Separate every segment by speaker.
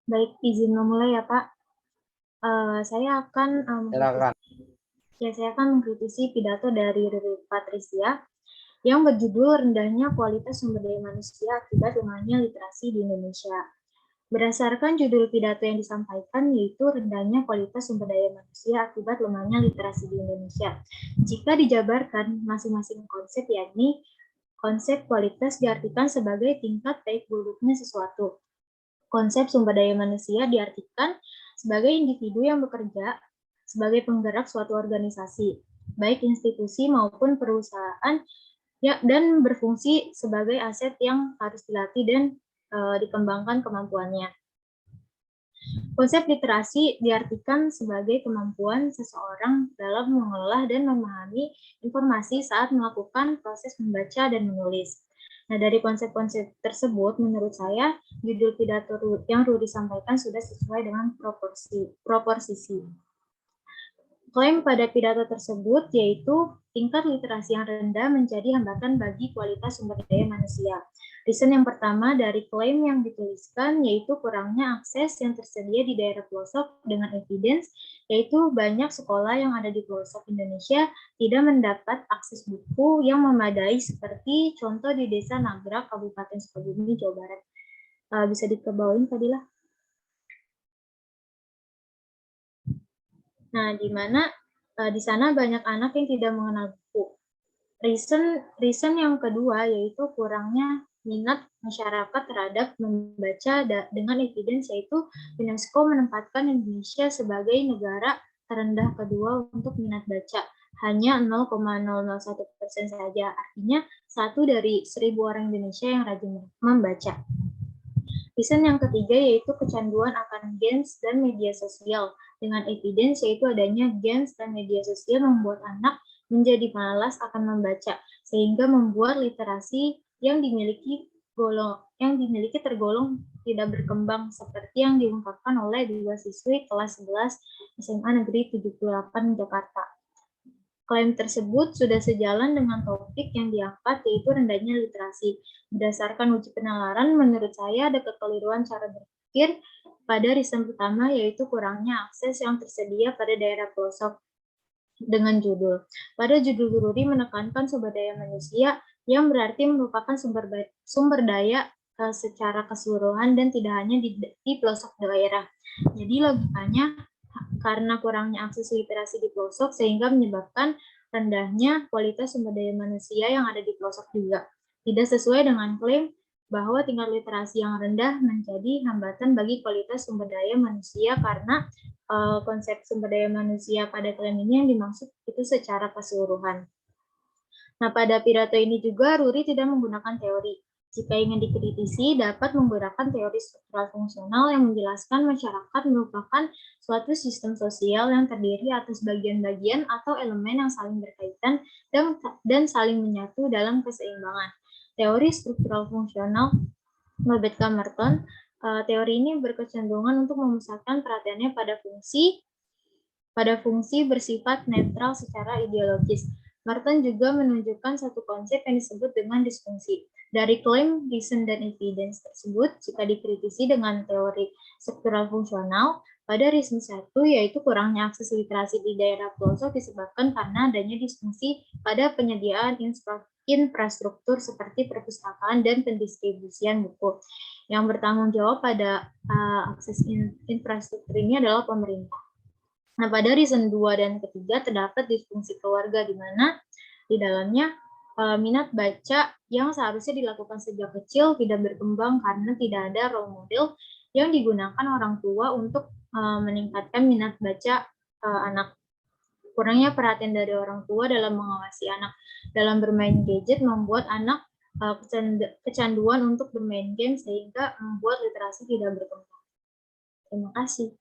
Speaker 1: Baik, izin memulai ya Pak. Saya akan
Speaker 2: Silakan.
Speaker 1: saya akan mengkritisi pidato dari Riri Patricia yang berjudul rendahnya kualitas sumber daya manusia akibat lemahnya literasi di Indonesia. Berdasarkan judul pidato yang disampaikan yaitu rendahnya kualitas sumber daya manusia akibat lemahnya literasi di Indonesia. Jika dijabarkan masing-masing konsep, yakni konsep kualitas diartikan sebagai tingkat baik buruknya sesuatu. Konsep sumber daya manusia diartikan sebagai individu yang bekerja sebagai penggerak suatu organisasi, baik institusi maupun perusahaan, ya, dan berfungsi sebagai aset yang harus dilatih dan dikembangkan kemampuannya. Konsep literasi diartikan sebagai kemampuan seseorang dalam mengolah dan memahami informasi saat melakukan proses membaca dan menulis. Nah, dari konsep-konsep tersebut, menurut saya, judul pidato yang Rudi sampaikan sudah sesuai dengan proporsi. Klaim pada pidato tersebut yaitu tingkat literasi yang rendah menjadi hambatan bagi kualitas sumber daya manusia. Reason yang pertama dari klaim yang dituliskan yaitu kurangnya akses yang tersedia di daerah pelosok dengan evidence, yaitu banyak sekolah yang ada di pelosok Indonesia tidak mendapat akses buku yang memadai seperti contoh di Desa Nagrak, Kabupaten Sukabumi, Jawa Barat. Bisa dikebawain Fadilah? Nah, di mana di sana banyak anak yang tidak mengenal buku. Reason yang kedua yaitu kurangnya minat masyarakat terhadap membaca dengan evidence, yaitu UNESCO menempatkan Indonesia sebagai negara terendah kedua untuk minat baca, hanya 0,001% saja. Artinya 1 dari 1.000 orang Indonesia yang rajin membaca. Reason yang ketiga yaitu kecanduan akan games dan media sosial. Dengan evidence yaitu adanya games dan media sosial membuat anak menjadi malas akan membaca, sehingga membuat literasi yang dimiliki tergolong tidak berkembang, seperti yang diungkapkan oleh 2 siswi kelas 11 SMA Negeri 78 Jakarta. Klaim tersebut sudah sejalan dengan topik yang diangkat, yaitu rendahnya literasi. Berdasarkan uji penalaran, menurut saya ada kekeliruan cara berpikir pada reason pertama, yaitu kurangnya akses yang tersedia pada daerah pelosok dengan judul. Pada judul Ruri menekankan sumber daya manusia yang berarti merupakan sumber daya secara keseluruhan dan tidak hanya di pelosok daerah. Jadi logikanya karena kurangnya akses literasi di pelosok sehingga menyebabkan rendahnya kualitas sumber daya manusia yang ada di pelosok juga. Tidak sesuai dengan klaim bahwa tingkat literasi yang rendah menjadi hambatan bagi kualitas sumber daya manusia, karena konsep sumber daya manusia pada klaim ini yang dimaksud itu secara keseluruhan. Nah, pada pidato ini juga Ruri tidak menggunakan teori. Jika ingin dikritisi, dapat menggunakan teori struktural fungsional yang menjelaskan masyarakat merupakan suatu sistem sosial yang terdiri atas bagian-bagian atau elemen yang saling berkaitan dan saling menyatu dalam keseimbangan. Teori struktural fungsional Robert Camerton, teori ini berkecenderungan untuk memusatkan perhatiannya pada fungsi bersifat netral secara ideologis. Merton juga menunjukkan satu konsep yang disebut dengan disfungsi. Dari klaim, reason, dan evidence tersebut, jika dikritisi dengan teori struktural fungsional, pada reason 1, yaitu kurangnya akses literasi di daerah pelosok disebabkan karena adanya disfungsi pada penyediaan infrastruktur seperti perpustakaan dan pendistribusian buku. Yang bertanggung jawab pada akses infrastruktur ini adalah pemerintah. Nah, pada reason 2 dan ketiga terdapat disfungsi keluarga, di mana di dalamnya minat baca yang seharusnya dilakukan sejak kecil tidak berkembang karena tidak ada role model yang digunakan orang tua untuk meningkatkan minat baca anak. Kurangnya perhatian dari orang tua dalam mengawasi anak dalam bermain gadget membuat anak kecanduan untuk bermain game sehingga membuat literasi tidak berkembang. Terima kasih.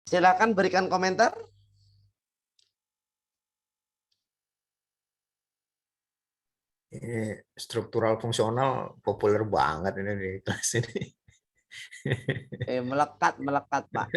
Speaker 2: Silakan berikan komentar. struktural fungsional populer banget ini di kelas ini.
Speaker 3: Melekat Pak.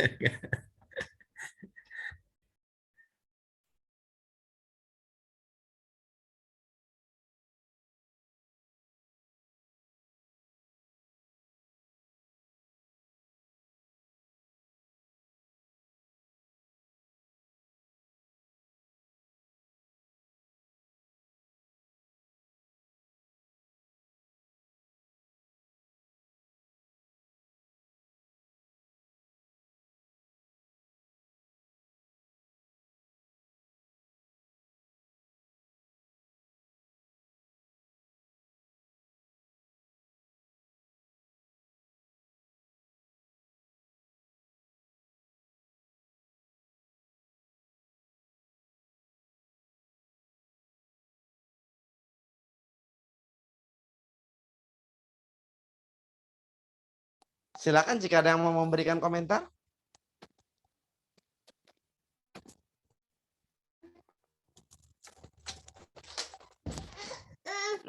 Speaker 3: Silakan jika ada yang mau memberikan komentar.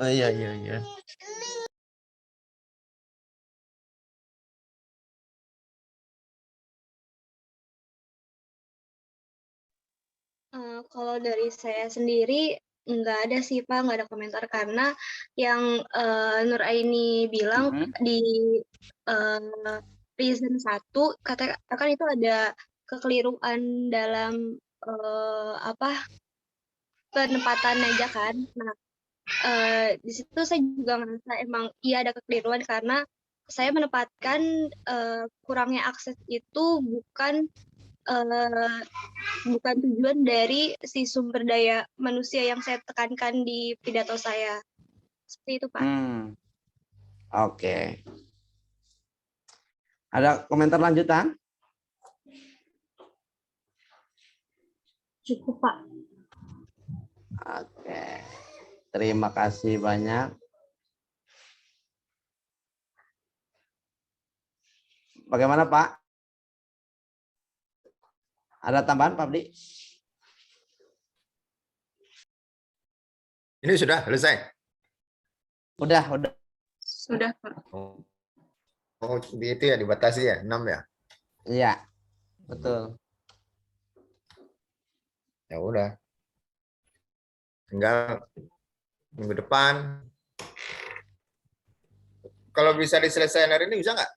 Speaker 3: Oh, iya.
Speaker 4: Kalau dari saya sendiri nggak ada sih Pak, nggak ada komentar karena yang Nur Aini bilang di reason 1 katakan itu ada kekeliruan dalam penempatan meja kan. Nah, di situ saya juga ngerasa emang iya ada kekeliruan karena saya menempatkan kurangnya akses itu bukan tujuan dari si sumber daya manusia yang saya tekankan di pidato saya. Seperti itu, Pak.
Speaker 3: Oke. Ada komentar lanjutan?
Speaker 1: Cukup, Pak.
Speaker 3: Oke. Terima kasih banyak. Bagaimana, Pak? Ada tambahan, Pak Abdi?
Speaker 2: Ini sudah selesai?
Speaker 3: Udah.
Speaker 4: Sudah, Pak.
Speaker 2: Oh, itu ya dibatasi ya, 6 ya?
Speaker 3: Iya, betul.
Speaker 2: Ya udah. Tinggal minggu depan. Kalau bisa diselesaikan hari ini bisa nggak?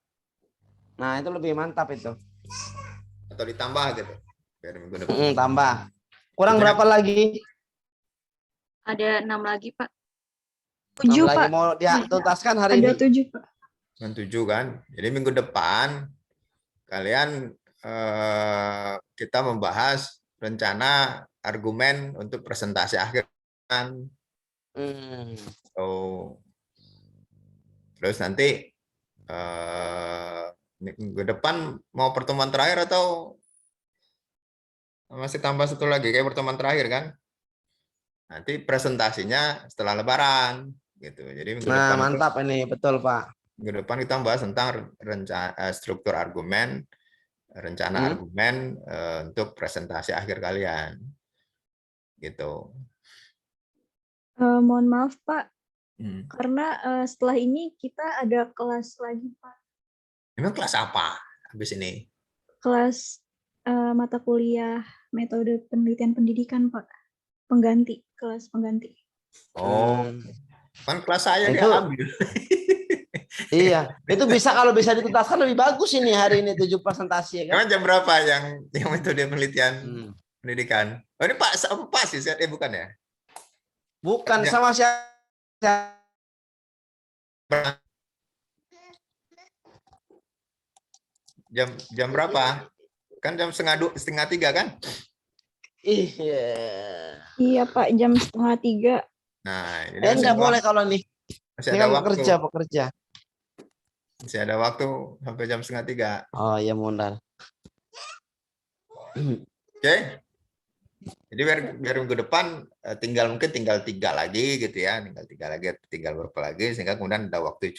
Speaker 3: Nah, itu lebih mantap itu.
Speaker 2: Atau ditambah gitu? Biar minggu depan.
Speaker 3: Tambah. Kurang berapa lagi?
Speaker 4: Ada 6 lagi, Pak.
Speaker 3: 7, Pak. Mau dituntaskan hari ini?
Speaker 1: Ada 7, Pak.
Speaker 2: 7 kan? Jadi minggu depan kalian kita membahas rencana argumen untuk presentasi akhir kan. Terus nanti minggu depan mau pertemuan terakhir atau masih tambah satu lagi kayak pertemuan terakhir kan? Nanti presentasinya setelah Lebaran gitu. Jadi minggu depan
Speaker 3: mantap ini, betul Pak.
Speaker 2: Minggu depan kita bahas tentang struktur argumen, rencana argumen untuk presentasi akhir kalian, gitu.
Speaker 1: Mohon maaf Pak, karena setelah ini kita ada kelas lagi Pak.
Speaker 2: Emang kelas apa habis ini?
Speaker 1: Kelas mata kuliah metode penelitian pendidikan Pak, kelas pengganti.
Speaker 2: Oh, kan kelas saya
Speaker 3: itu,
Speaker 2: dia ambil.
Speaker 3: Iya, itu bisa kalau bisa dituntaskan lebih bagus ini hari ini 7 presentasi ya kan?
Speaker 2: Emang jam berapa yang metode penelitian pendidikan? Oh ini Pak sih, bukan ya?
Speaker 3: Bukan sama siapa?
Speaker 2: Jam berapa? Kan jam setengah 3 kan?
Speaker 1: Iya Pak, jam setengah 3.
Speaker 2: Nah,
Speaker 3: nggak boleh kalau nih.
Speaker 2: Masih ada waktu.
Speaker 3: Pekerja.
Speaker 2: Masih ada waktu sampai jam setengah 3.
Speaker 3: Oh iya, mondar.
Speaker 2: Oke. Jadi biar minggu depan tinggal 3 lagi gitu ya, tinggal berapa lagi sehingga kemudian ada waktu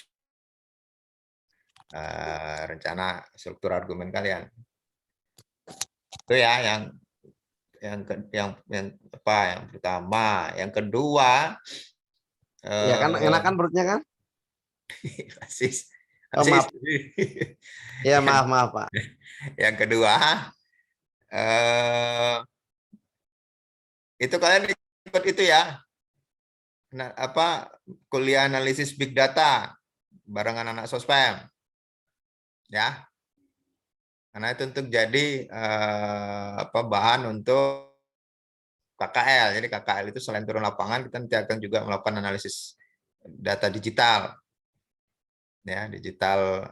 Speaker 2: rencana struktur argumen kalian. Itu ya yang pertama. Yang kedua,
Speaker 3: Ya kan enakan perutnya kan?
Speaker 2: Asis.
Speaker 3: Oh, maaf. Ya,
Speaker 2: Yang,
Speaker 3: maaf Pak.
Speaker 2: yang kedua, itu kalian ikut itu ya, kuliah analisis big data barengan anak sospem, ya. Karena itu untuk jadi bahan untuk KKL. Jadi KKL itu selain turun lapangan, kita nanti akan juga melakukan analisis data digital, ya digital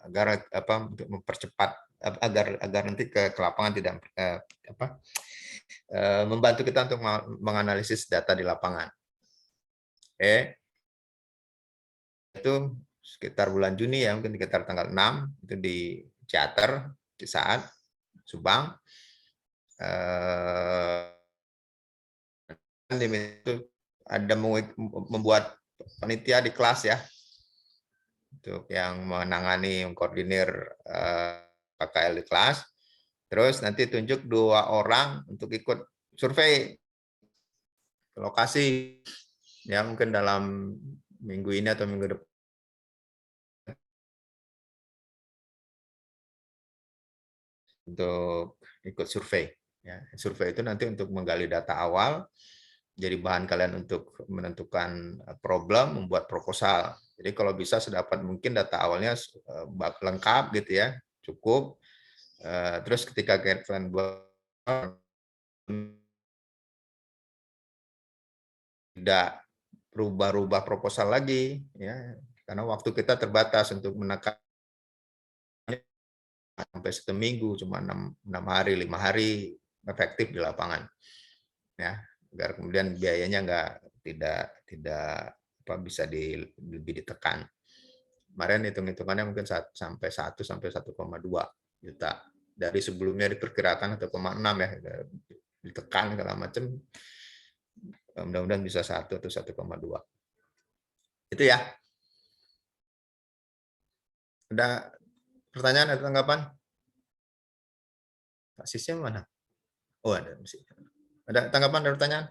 Speaker 2: agar untuk mempercepat agar nanti ke lapangan tidak membantu kita untuk menganalisis data di lapangan. Oke, itu sekitar bulan Juni ya, mungkin sekitar tanggal 6 itu di Ciater, di saat Subang. Itu ada membuat panitia di kelas ya, untuk yang menangani, mengkoordinir KKL di kelas. Terus nanti tunjuk 2 orang untuk ikut survei ke lokasi, ya mungkin dalam minggu ini atau minggu depan. Untuk ikut survei. Ya, survei itu nanti untuk menggali data awal, jadi bahan kalian untuk menentukan problem, membuat proposal. Jadi kalau bisa sedapat mungkin data awalnya lengkap gitu ya, cukup. Terus ketika kalian buat, tidak rubah-rubah proposal lagi, ya, karena waktu kita terbatas untuk menekan sampai 1 minggu, cuma 6 hari, 5 hari efektif di lapangan, ya, agar kemudian biayanya tidak bisa lebih ditekan. Kemarin hitung-hitungannya mungkin sampai 1 sampai 1,2 juta. Dari sebelumnya diperkirakan 1,6 ya, ditekan segala macam. Mudah-mudahan bisa 1 atau 1,2. Itu ya. Ada pertanyaan atau tanggapan? Pak Sisnya mana? Oh, ada. Ada tanggapan dan pertanyaan?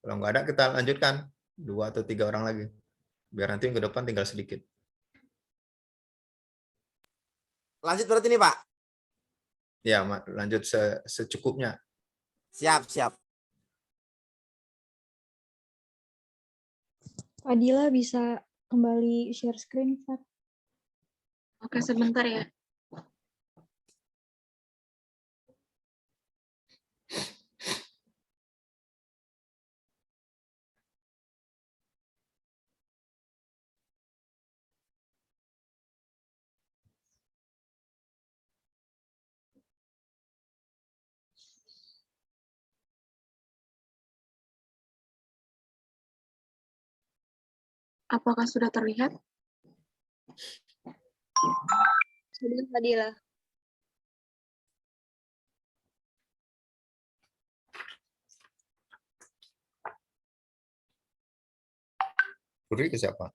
Speaker 2: Kalau nggak ada, kita lanjutkan 2 atau 3 orang lagi. Biar nanti ke depan tinggal sedikit.
Speaker 3: Lanjut berarti nih Pak?
Speaker 2: Ya, lanjut secukupnya.
Speaker 3: Siap.
Speaker 5: Fadila bisa kembali share screen, Fat.
Speaker 6: Oke, sebentar ya. Apakah sudah terlihat?
Speaker 4: Sudah, Fadila.
Speaker 2: Putri ke siapa?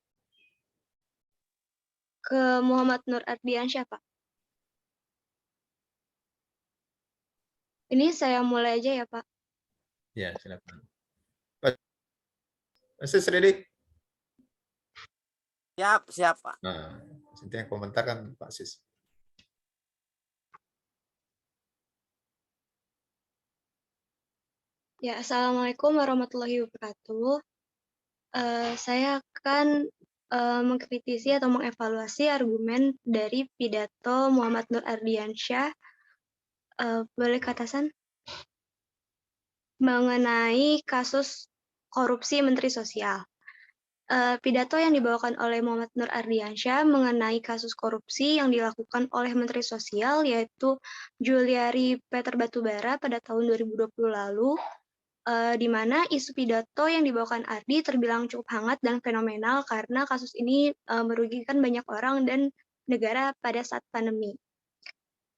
Speaker 4: Ke Muhammad Nur Ardiansyah, Pak. Ini saya mulai aja ya, Pak.
Speaker 2: Ya, silakan. Mas Ready?
Speaker 3: Siap Pak.
Speaker 2: Nah, yang komentar kan Pak Sis.
Speaker 4: Ya, Assalamualaikum warahmatullahi wabarakatuh. Saya akan mengkritisi atau mengevaluasi argumen dari pidato Muhammad Nur Ardiansyah, boleh ke atasan, mengenai kasus korupsi Menteri Sosial. Pidato yang dibawakan oleh Muhammad Nur Ardiansyah mengenai kasus korupsi yang dilakukan oleh Menteri Sosial, yaitu Juliari Peter Batubara pada tahun 2020 lalu, di mana isu pidato yang dibawakan Ardi terbilang cukup hangat dan fenomenal karena kasus ini merugikan banyak orang dan negara pada saat pandemi.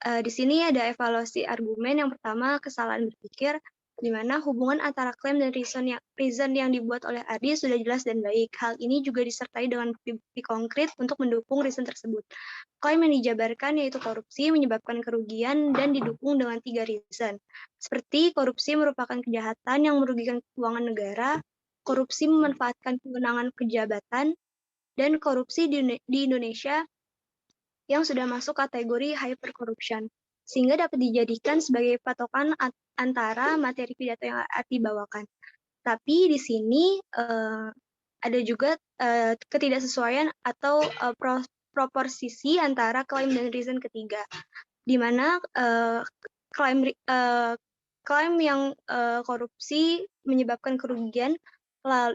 Speaker 4: Di sini ada evaluasi argumen. Yang pertama, kesalahan berpikir. di mana hubungan antara klaim dan reason yang dibuat oleh Ardi sudah jelas dan baik. Hal ini juga disertai dengan bukti konkret untuk mendukung reason tersebut. Klaim yang dijabarkan yaitu korupsi menyebabkan kerugian dan didukung dengan 3 reason. Seperti korupsi merupakan kejahatan yang merugikan keuangan negara, korupsi memanfaatkan kewenangan pejabat, dan korupsi di Indonesia yang sudah masuk kategori hypercorruption, sehingga dapat dijadikan sebagai patokan antara materi pidato yang Ardi bawakan. Tapi di sini ada juga ketidaksesuaian atau proporsi antara klaim dan reason ketiga, di mana klaim yang korupsi menyebabkan kerugian,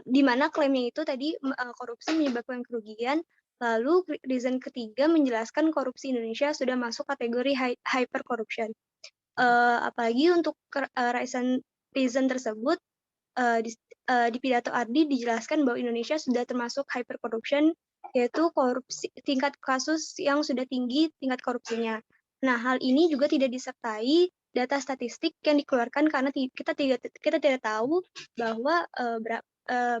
Speaker 4: di mana klaimnya itu tadi korupsi menyebabkan kerugian, lalu reason ketiga menjelaskan korupsi Indonesia sudah masuk kategori hypercorruption. Apalagi untuk reason tersebut, di pidato Ardi dijelaskan bahwa Indonesia sudah termasuk hypercorruption, yaitu korupsi tingkat kasus yang sudah tinggi tingkat korupsinya. Nah, hal ini juga tidak disertai data statistik yang dikeluarkan karena kita tidak tahu bahwa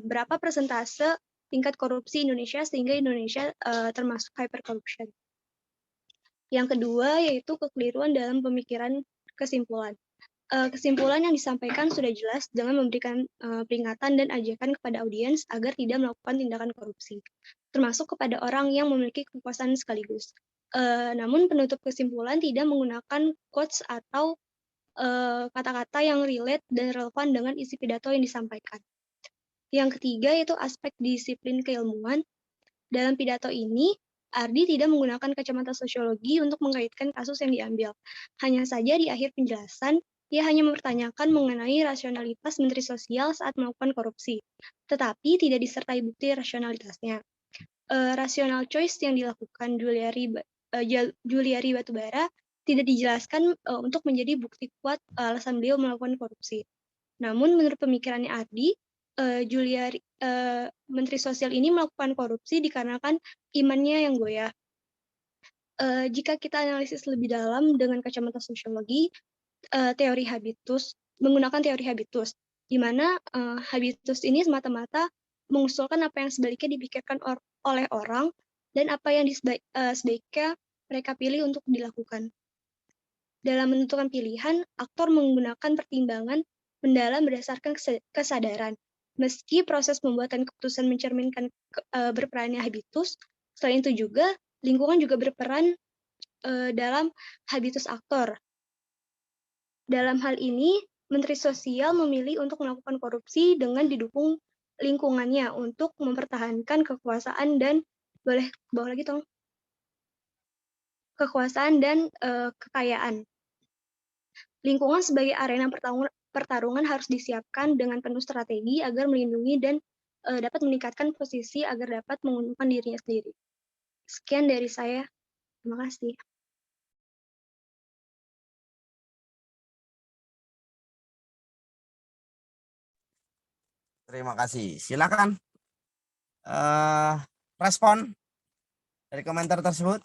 Speaker 4: berapa persentase tingkat korupsi Indonesia sehingga Indonesia termasuk hypercorruption. Yang kedua yaitu kekeliruan dalam pemikiran kesimpulan. Kesimpulan yang disampaikan sudah jelas dengan memberikan peringatan dan ajakan kepada audiens agar tidak melakukan tindakan korupsi, termasuk kepada orang yang memiliki kekuasaan sekaligus. Namun penutup kesimpulan tidak menggunakan quotes atau kata-kata yang relate dan relevan dengan isi pidato yang disampaikan. Yang ketiga yaitu aspek disiplin keilmuan. Dalam pidato ini, Ardi tidak menggunakan kacamata sosiologi untuk mengaitkan kasus yang diambil. Hanya saja di akhir penjelasan, dia hanya mempertanyakan mengenai rasionalitas Menteri Sosial saat melakukan korupsi, tetapi tidak disertai bukti rasionalitasnya. Rational choice yang dilakukan Juliari Batubara tidak dijelaskan untuk menjadi bukti kuat alasan beliau melakukan korupsi. Namun menurut pemikirannya Ardi, Menteri Sosial ini melakukan korupsi dikarenakan imannya yang goyah. Jika kita analisis lebih dalam dengan kacamata sosiologi, menggunakan teori habitus, di mana habitus ini semata-mata mengusulkan apa yang sebaliknya dipikirkan oleh orang dan apa yang sebaiknya mereka pilih untuk dilakukan. Dalam menentukan pilihan, aktor menggunakan pertimbangan mendalam berdasarkan kesadaran. Meski proses pembuatan keputusan mencerminkan berperannya habitus, selain itu juga lingkungan juga berperan dalam habitus aktor. Dalam hal ini, Menteri Sosial memilih untuk melakukan korupsi dengan didukung lingkungannya untuk mempertahankan kekuasaan dan kekuasaan dan kekayaan. Lingkungan sebagai arena pertarungan harus disiapkan dengan penuh strategi agar melindungi dan dapat meningkatkan posisi agar dapat menguntungkan dirinya sendiri. Sekian dari saya. Terima kasih.
Speaker 3: Terima kasih. Silakan respon dari komentar tersebut.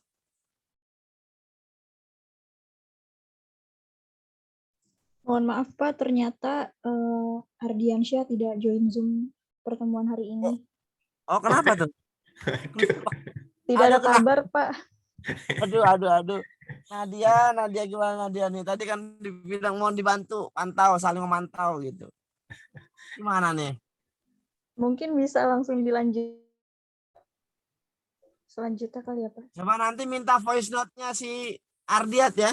Speaker 5: Mohon maaf Pak, ternyata Ardiansyah tidak join Zoom pertemuan hari ini.
Speaker 3: Oh, kenapa tuh?
Speaker 5: Tidak ada kabar Pak.
Speaker 3: Aduh. Nadia gimana Nadia nih? Tadi kan dibilang mau dibantu, saling memantau gitu. Gimana nih?
Speaker 5: Mungkin bisa langsung dilanjut selanjutnya kali ya Pak.
Speaker 3: Coba nanti minta voice note-nya si Ardiat ya.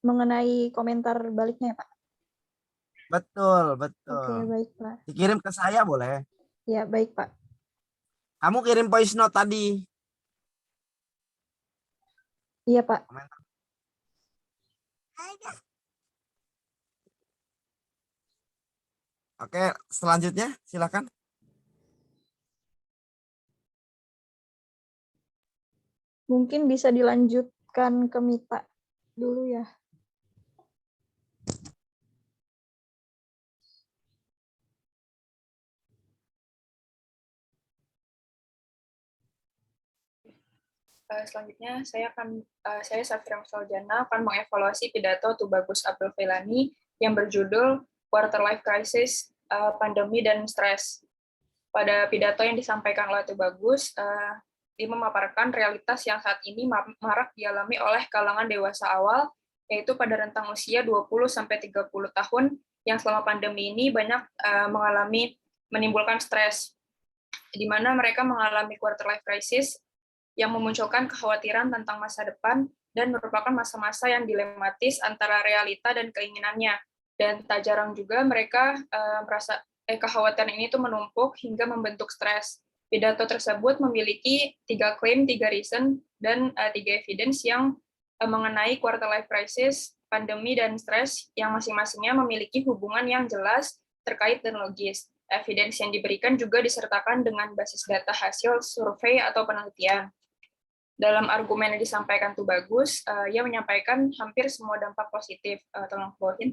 Speaker 5: Mengenai komentar baliknya Pak.
Speaker 3: Betul.
Speaker 5: Oke, baik Pak.
Speaker 3: Dikirim ke saya boleh.
Speaker 5: Ya, baik Pak.
Speaker 3: Kamu kirim voice note tadi.
Speaker 5: Iya Pak.
Speaker 3: Oke, selanjutnya silakan.
Speaker 5: Mungkin bisa dilanjutkan ke Mita dulu ya.
Speaker 6: Selanjutnya saya Safira Soljana akan mengevaluasi pidato Tubagus Abdul Failani yang berjudul
Speaker 7: quarter life crisis, pandemi, dan stres. Pada pidato yang disampaikan oleh Tubagus, dia memaparkan realitas yang saat ini marak dialami oleh kalangan dewasa awal, yaitu pada rentang usia 20-30 tahun, yang selama pandemi ini banyak menimbulkan stres, di mana mereka mengalami quarter life crisis yang memunculkan kekhawatiran tentang masa depan dan merupakan masa-masa yang dilematis antara realita dan keinginannya. Dan tak jarang juga mereka merasa kekhawatiran ini tuh menumpuk hingga membentuk stres. Pidato tersebut memiliki 3 klaim, 3 reason, dan 3 evidence yang mengenai quarter life crisis, pandemi, dan stres yang masing-masingnya memiliki hubungan yang jelas, terkait, dan logis. Evidence yang diberikan juga disertakan dengan basis data hasil survei atau penelitian. Dalam argumen yang disampaikan Tubagus, ia menyampaikan hampir semua dampak positif. Tolong bawahin.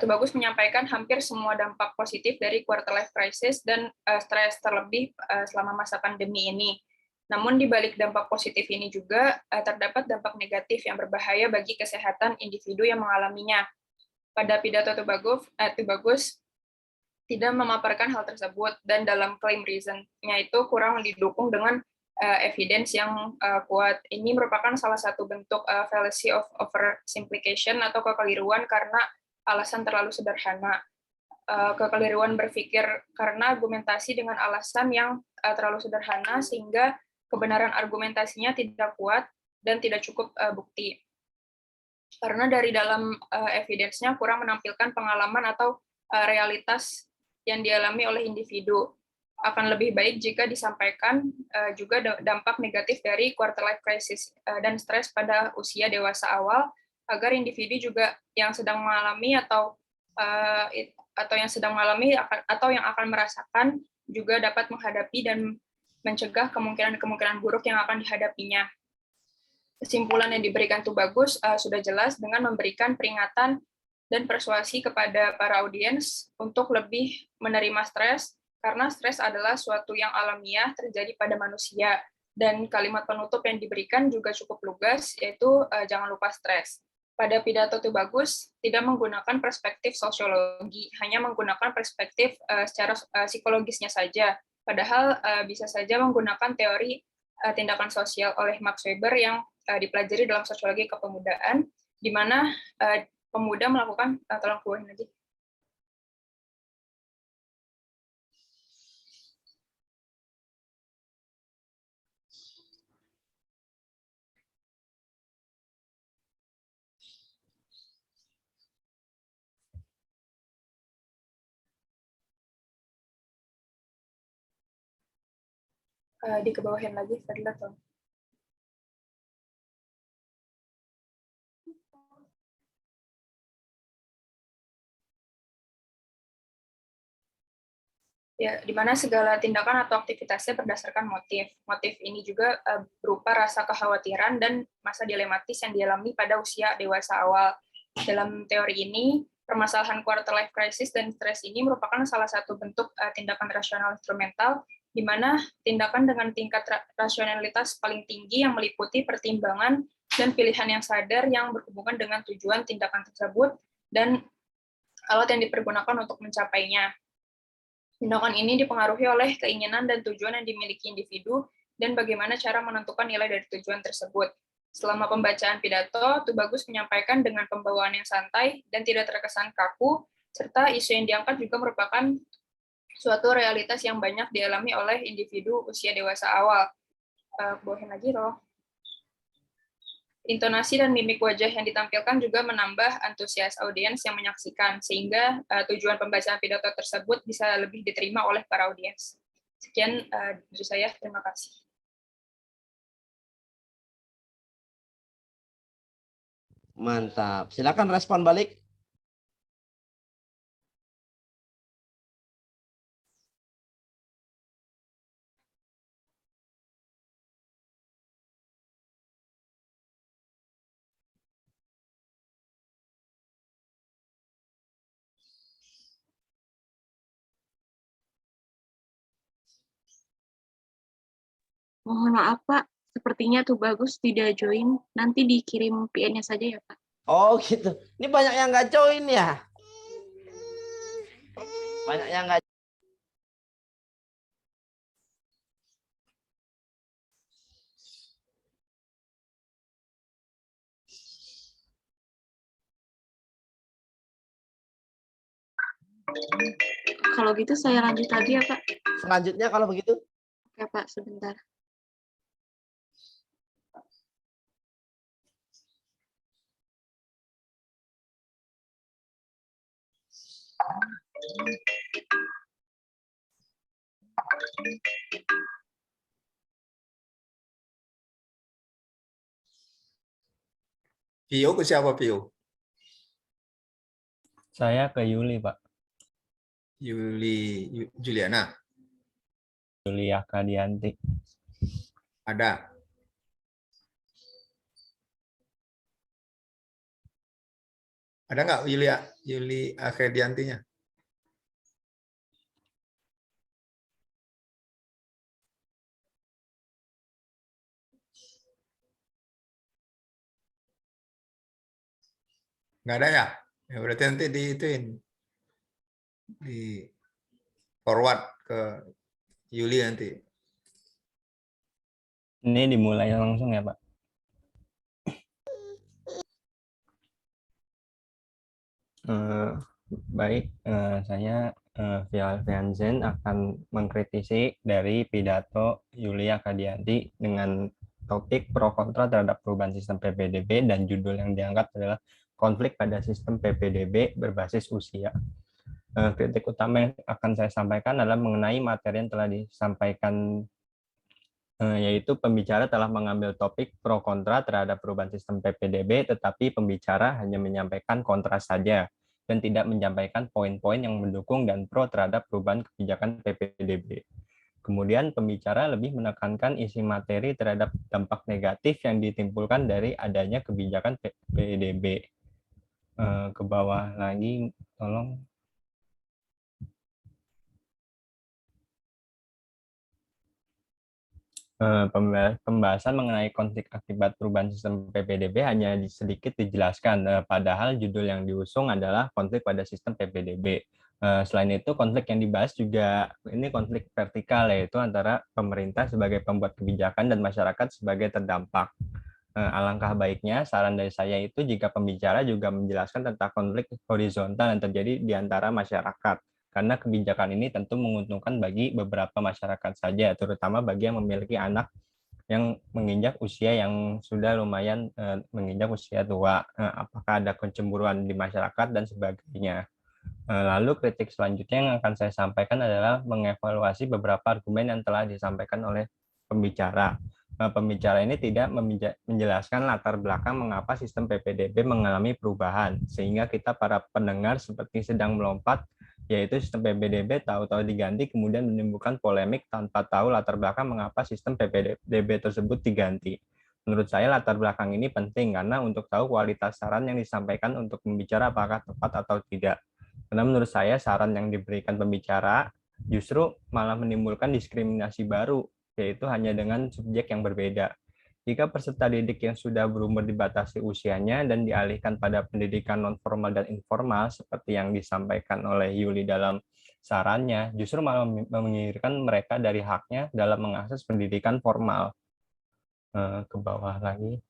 Speaker 7: Tubagus menyampaikan hampir semua dampak positif dari quarter life crisis dan stres, terlebih selama masa pandemi ini. Namun di balik dampak positif ini juga terdapat dampak negatif yang berbahaya bagi kesehatan individu yang mengalaminya. Pada pidato Tubagus tidak memaparkan hal tersebut, dan dalam claim reason-nya itu kurang didukung dengan evidence yang kuat. Ini merupakan salah satu bentuk fallacy of oversimplification atau kekeliruan karena alasan terlalu sederhana. Kekeliruan berpikir karena argumentasi dengan alasan yang terlalu sederhana sehingga kebenaran argumentasinya tidak kuat dan tidak cukup bukti. Karena dari dalam evidence-nya kurang menampilkan pengalaman atau realitas yang dialami oleh individu. Akan lebih baik jika disampaikan juga dampak negatif dari quarter life crisis dan stres pada usia dewasa awal, agar individu juga yang sedang mengalami atau yang akan merasakan juga dapat menghadapi dan mencegah kemungkinan-kemungkinan buruk yang akan dihadapinya. Kesimpulan yang diberikan Tubagus sudah jelas dengan memberikan peringatan dan persuasi kepada para audiens untuk lebih menerima stres, karena stres adalah suatu yang alamiah terjadi pada manusia. Dan kalimat penutup yang diberikan juga cukup lugas, yaitu jangan lupa stres. Pada pidato Tubagus tidak menggunakan perspektif sosiologi, hanya menggunakan perspektif secara psikologisnya saja. Padahal bisa saja menggunakan teori tindakan sosial oleh Max Weber yang dipelajari dalam sosiologi kepemudaan, di mana pemuda melakukan, tolong keluarin lagi. Dikebawahin lagi, Fadila, tolong. Ya, di mana segala tindakan atau aktivitasnya berdasarkan motif. Motif ini juga berupa rasa kekhawatiran dan masa dilematis yang dialami pada usia dewasa awal. Dalam teori ini, permasalahan quarter life crisis dan stres ini merupakan salah satu bentuk tindakan rasional instrumental, di mana tindakan dengan tingkat rasionalitas paling tinggi yang meliputi pertimbangan dan pilihan yang sadar yang berhubungan dengan tujuan tindakan tersebut dan alat yang dipergunakan untuk mencapainya. Tindakan ini dipengaruhi oleh keinginan dan tujuan yang dimiliki individu dan bagaimana cara menentukan nilai dari tujuan tersebut. Selama pembacaan pidato, Tubagus menyampaikan dengan pembawaan yang santai dan tidak terkesan kaku, serta isu yang diangkat juga merupakan suatu realitas yang banyak dialami oleh individu usia dewasa awal. Bawahin lagi, Roh. Intonasi dan mimik wajah yang ditampilkan juga menambah antusias audiens yang menyaksikan, sehingga tujuan pembacaan pidato tersebut bisa lebih diterima oleh para audiens. Sekian dari saya, terima kasih.
Speaker 3: Mantap. Silakan respon balik.
Speaker 6: Mohon maaf Pak, sepertinya tuh bagus tidak join. Nanti dikirim PN-nya saja ya Pak.
Speaker 3: Oh gitu. Ini banyak yang nggak join ya. Banyak yang nggak.
Speaker 6: Kalau gitu saya lanjut lagi ya Pak.
Speaker 3: Selanjutnya kalau begitu.
Speaker 6: Oke Pak, sebentar.
Speaker 2: Vio ke siapa Vio?
Speaker 8: Saya ke Yuli, Pak.
Speaker 2: Juliana.
Speaker 8: Yulia Kadianti.
Speaker 2: Ada. Ada nggak Yuli Akhediantinya? Nggak ada ya? Ya berarti nanti di forward ke Yuli nanti.
Speaker 8: Ini dimulai langsung ya, Pak. Baik, saya Via Alfianzen akan mengkritisi dari pidato Yulia Kadianti dengan topik pro kontra terhadap perubahan sistem PPDB dan judul yang diangkat adalah konflik pada sistem PPDB berbasis usia. Kritik utama yang akan saya sampaikan adalah mengenai materi yang telah disampaikan, yaitu pembicara telah mengambil topik pro kontra terhadap perubahan sistem PPDB, tetapi pembicara hanya menyampaikan kontra saja dan tidak menyampaikan poin-poin yang mendukung dan pro terhadap perubahan kebijakan PPDB. Kemudian pembicara lebih menekankan isi materi terhadap dampak negatif yang ditimbulkan dari adanya kebijakan PPDB. Ke bawah lagi, tolong. Pembahasan mengenai konflik akibat perubahan sistem PPDB hanya sedikit dijelaskan, padahal judul yang diusung adalah konflik pada sistem PPDB. Selain itu, konflik yang dibahas juga ini konflik vertikal, yaitu antara pemerintah sebagai pembuat kebijakan dan masyarakat sebagai terdampak. Alangkah baiknya saran dari saya itu jika pembicara juga menjelaskan tentang konflik horizontal yang terjadi di antara masyarakat. Karena kebijakan ini tentu menguntungkan bagi beberapa masyarakat saja, terutama bagi yang memiliki anak yang menginjak usia yang sudah lumayan menginjak usia tua. Apakah ada kecemburuan di masyarakat dan sebagainya. Lalu kritik selanjutnya yang akan saya sampaikan adalah mengevaluasi beberapa argumen yang telah disampaikan oleh pembicara. Pembicara ini tidak menjelaskan latar belakang mengapa sistem PPDB mengalami perubahan, sehingga kita para pendengar seperti sedang melompat, yaitu sistem PPDB tahu-tahu diganti kemudian menimbulkan polemik tanpa tahu latar belakang mengapa sistem PPDB tersebut diganti. Menurut saya latar belakang ini penting karena untuk tahu kualitas saran yang disampaikan untuk pembicara apakah tepat atau tidak. Karena menurut saya saran yang diberikan pembicara justru malah menimbulkan diskriminasi baru, yaitu hanya dengan subjek yang berbeda. Jika peserta didik yang sudah berumur dibatasi usianya dan dialihkan pada pendidikan non-formal dan informal seperti yang disampaikan oleh Yuli dalam sarannya, justru malah menyingkirkan mereka dari haknya dalam mengakses pendidikan formal. Ke bawah lagi.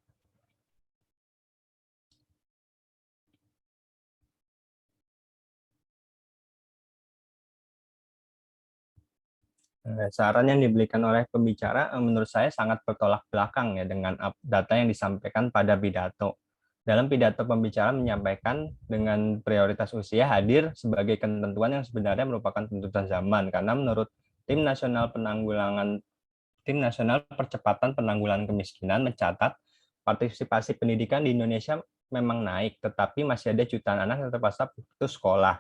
Speaker 8: Saran yang diberikan oleh pembicara menurut saya sangat bertolak belakang ya dengan data yang disampaikan pada pidato. Dalam pidato pembicara menyampaikan dengan prioritas usia hadir sebagai ketentuan yang sebenarnya merupakan tuntutan zaman karena menurut Tim Nasional Percepatan Penanggulangan Kemiskinan mencatat partisipasi pendidikan di Indonesia memang naik, tetapi masih ada jutaan anak yang terpaksa putus sekolah.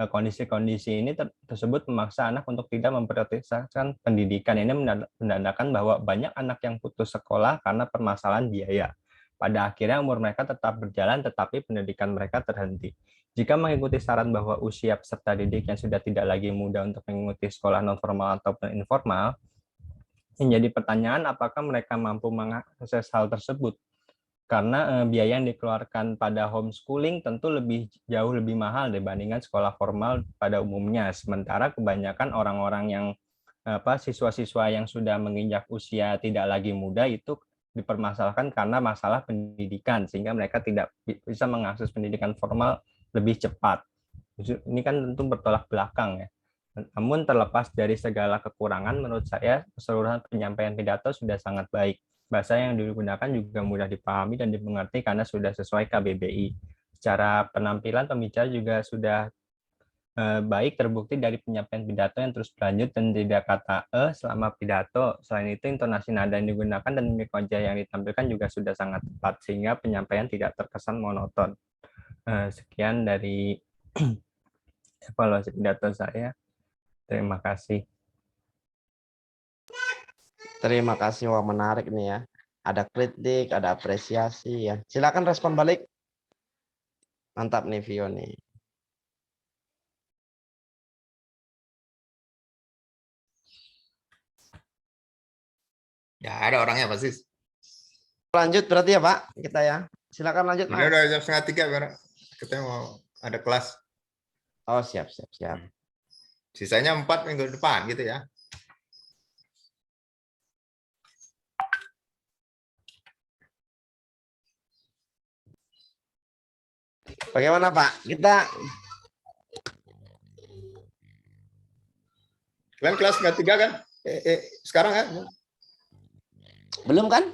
Speaker 8: Kondisi-kondisi ini tersebut memaksa anak untuk tidak memprioritaskan pendidikan. Ini menandakan bahwa banyak anak yang putus sekolah karena permasalahan biaya. Pada akhirnya umur mereka tetap berjalan, tetapi pendidikan mereka terhenti. Jika mengikuti saran bahwa usia peserta didik yang sudah tidak lagi muda untuk mengikuti sekolah non-formal ataupun informal, Yang jadi pertanyaan, apakah mereka mampu mengakses hal tersebut? Karena biaya yang dikeluarkan pada homeschooling tentu jauh lebih mahal dibandingkan sekolah formal pada umumnya. Sementara kebanyakan orang-orang yang siswa-siswa yang sudah menginjak usia tidak lagi muda itu dipermasalahkan karena masalah pendidikan, sehingga mereka tidak bisa mengakses pendidikan formal lebih cepat. Ini kan tentu bertolak belakang ya. Namun terlepas dari segala kekurangan, menurut saya keseluruhan penyampaian pidato sudah sangat baik. Bahasa yang digunakan juga mudah dipahami dan dimengerti karena sudah sesuai KBBI. Secara penampilan pembicara juga sudah baik, terbukti dari penyampaian pidato yang terus berlanjut dan tidak kata selama pidato. Selain itu, intonasi nada yang digunakan dan mimik wajah yang ditampilkan juga sudah sangat tepat, sehingga penyampaian tidak terkesan monoton. Sekian dari evaluasi pidato saya. Terima kasih.
Speaker 3: Terima kasih, wah menarik nih ya. Ada kritik, ada apresiasi ya. Silakan respon balik. Mantap nih Vio nih.
Speaker 2: Ya ada orangnya pasti.
Speaker 3: Lanjut berarti ya Pak, kita ya. Silakan lanjut
Speaker 2: Ini
Speaker 3: Mas.
Speaker 2: udah jam 2:30 biar kita mau ada kelas.
Speaker 3: Oh siap.
Speaker 2: Sisanya 4 minggu depan gitu ya.
Speaker 3: Bagaimana Pak? Kita
Speaker 2: Kalian kelas 3 kan? Sekarang kan?
Speaker 3: belum kan?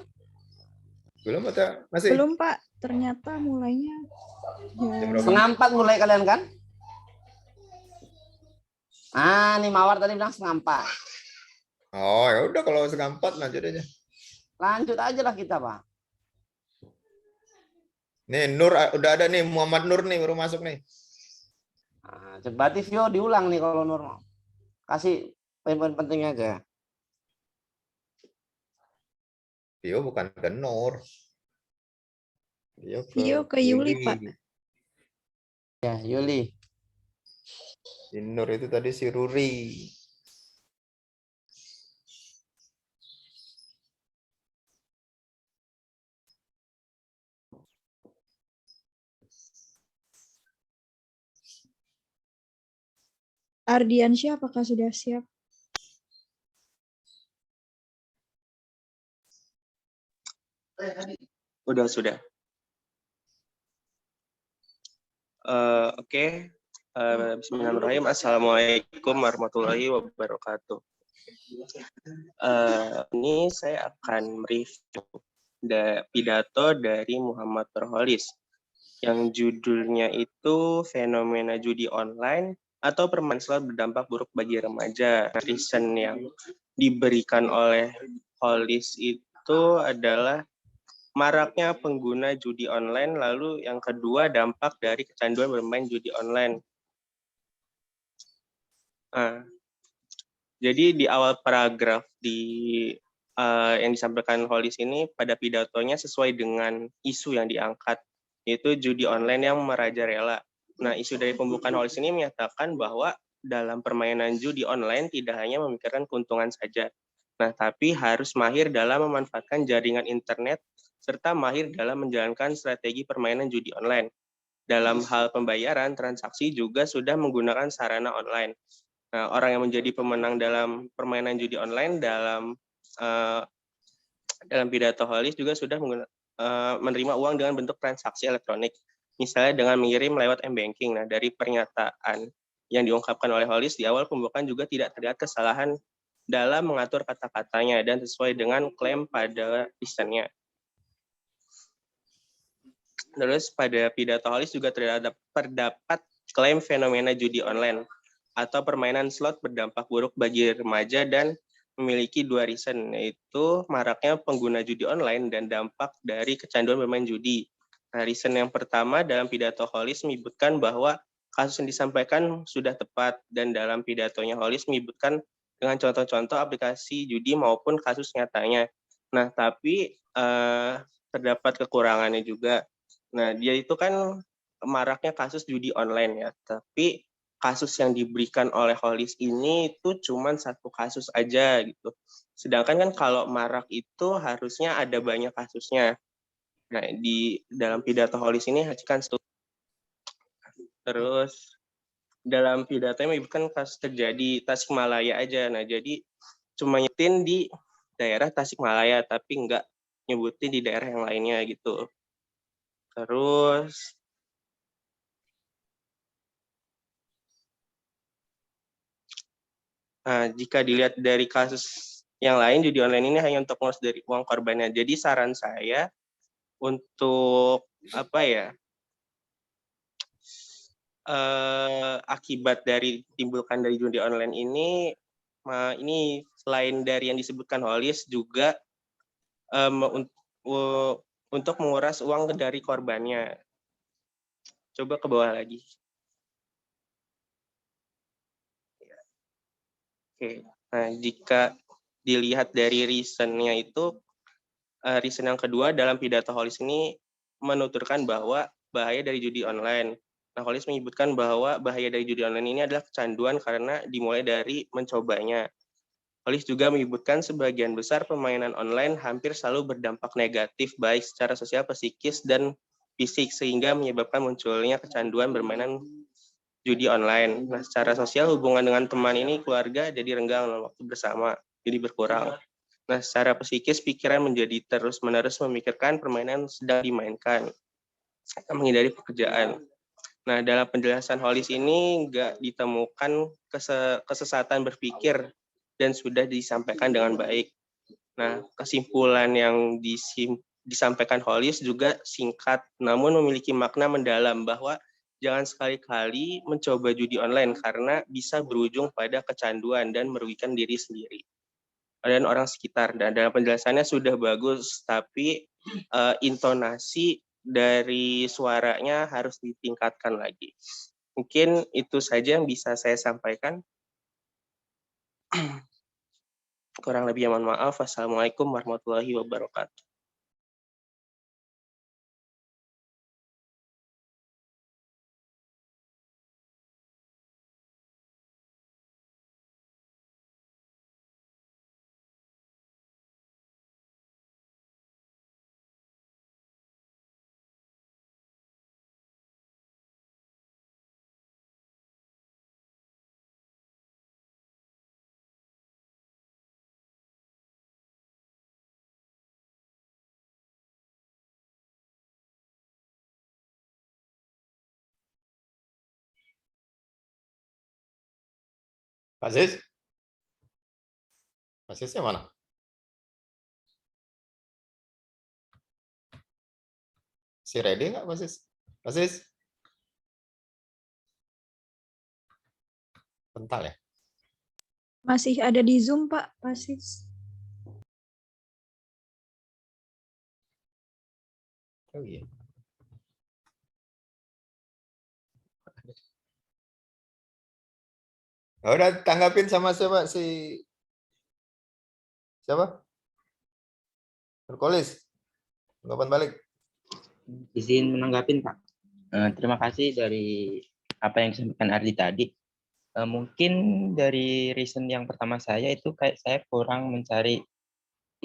Speaker 2: Belum atau masih?
Speaker 5: Belum Pak, ternyata mulainya
Speaker 2: Jam berapa?
Speaker 3: Setengah 4 mulai kalian kan? Nih Mawar tadi bilang setengah 4.
Speaker 2: Oh ya udah, kalau setengah 4 lanjut aja.
Speaker 3: Lanjut aja lah kita Pak.
Speaker 2: Nih Nur udah ada nih, Muhammad Nur nih baru masuk nih.
Speaker 3: Nah, berarti Vio diulang nih kalau Nur mau. Kasih poin-poin pentingnya aja.
Speaker 2: Vio bukan ke Nur.
Speaker 5: Vio ke Yuli, Pak.
Speaker 3: Ya, Yuli.
Speaker 2: Si Nur itu tadi si Ruri.
Speaker 5: Ardiansyah apakah sudah siap?
Speaker 9: Sudah. Oke. Bismillahirrahmanirrahim. Assalamualaikum warahmatullahi wabarakatuh. Ini saya akan mereview pidato dari Muhammad Nurholis yang judulnya itu Fenomena Judi Online atau Permainan Slot Berdampak Buruk bagi Remaja. Reason yang diberikan oleh Holis itu adalah maraknya pengguna judi online, lalu yang kedua dampak dari kecanduan bermain judi online. Jadi di awal paragraf yang disampaikan Holis ini pada pidatonya sesuai dengan isu yang diangkat, yaitu judi online yang merajalela. Nah, isu dari pembukaan Holis ini menyatakan bahwa dalam permainan judi online tidak hanya memikirkan keuntungan saja, nah tapi harus mahir dalam memanfaatkan jaringan internet serta mahir dalam menjalankan strategi permainan judi online. Dalam hal pembayaran, transaksi juga sudah menggunakan sarana online. Nah, orang yang menjadi pemenang dalam permainan judi online dalam pidato Holis juga sudah menerima uang dengan bentuk transaksi elektronik, misalnya dengan mengirim lewat m-banking. Nah, dari pernyataan yang diungkapkan oleh Holis di awal pembukaan juga tidak terlihat kesalahan dalam mengatur kata-katanya dan sesuai dengan klaim pada listennya. Terus pada pidato Holis juga terdapat klaim fenomena judi online atau permainan slot berdampak buruk bagi remaja dan memiliki 2 reason, yaitu maraknya pengguna judi online dan dampak dari kecanduan bermain judi. Nah, reason yang pertama dalam pidato Holis menyebutkan bahwa kasus yang disampaikan sudah tepat, dan dalam pidatonya Holis menyebutkan dengan contoh-contoh aplikasi judi maupun kasus nyatanya. Nah, tapi terdapat kekurangannya juga. Nah, dia itu kan maraknya kasus judi online ya, tapi kasus yang diberikan oleh Holis ini itu cuma satu kasus aja gitu. Sedangkan kan kalau marak itu harusnya ada banyak kasusnya. Nah, di dalam pidato Holis ini kan terus dalam pidato menyebutkan kasus terjadi Tasikmalaya aja. Nah, jadi cuma nyebutin di daerah Tasikmalaya tapi nggak nyebutin di daerah yang lainnya gitu. Terus jika dilihat dari kasus yang lain, judi online ini hanya untuk ngurus dari uang korbannya. Jadi saran saya untuk akibat dari timbulkan dari judi online ini selain dari yang disebutkan Holis juga untuk menguras uang dari korbannya. Coba ke bawah lagi. Oke, nah jika dilihat dari reason-nya itu, reason yang kedua dalam pidato Holis ini menuturkan bahwa bahaya dari judi online. Nah, Holis menyebutkan bahwa bahaya dari judi online ini adalah kecanduan karena dimulai dari mencobanya. Holis juga menyebutkan sebagian besar permainan online hampir selalu berdampak negatif baik secara sosial, psikis, dan fisik sehingga menyebabkan munculnya kecanduan bermainan judi online. Nah, secara sosial hubungan dengan teman ini keluarga jadi renggang dalam waktu bersama, jadi berkurang. Nah, secara psikis pikiran menjadi terus-menerus memikirkan permainan sedang dimainkan, menghindari pekerjaan. Nah, dalam penjelasan Holis ini nggak ditemukan kesesatan berpikir dan sudah disampaikan dengan baik. Nah, kesimpulan yang disampaikan Holis juga singkat, namun memiliki makna mendalam bahwa jangan sekali-kali mencoba judi online karena bisa berujung pada kecanduan dan merugikan diri sendiri dan orang sekitar. Dan dalam penjelasannya sudah bagus, tapi intonasi dari suaranya harus ditingkatkan lagi. Mungkin itu saja yang bisa saya sampaikan. Kurang lebih mohon maaf. Wassalamualaikum warahmatullahi wabarakatuh.
Speaker 2: Pak Sis? Pak Sisnya mana? Si ready nggak Pak Sis? Pak Sis? Bentar ya.
Speaker 5: Masih ada di Zoom, Pak, Pasis.
Speaker 2: Oh iya. Udah tanggapin sama siapa siapa? Nurkolis. Tanggapan balik.
Speaker 10: Izin menanggapin, Pak. Terima kasih dari apa yang disampaikan Ardi tadi. Mungkin dari reason yang pertama saya itu kayak saya kurang mencari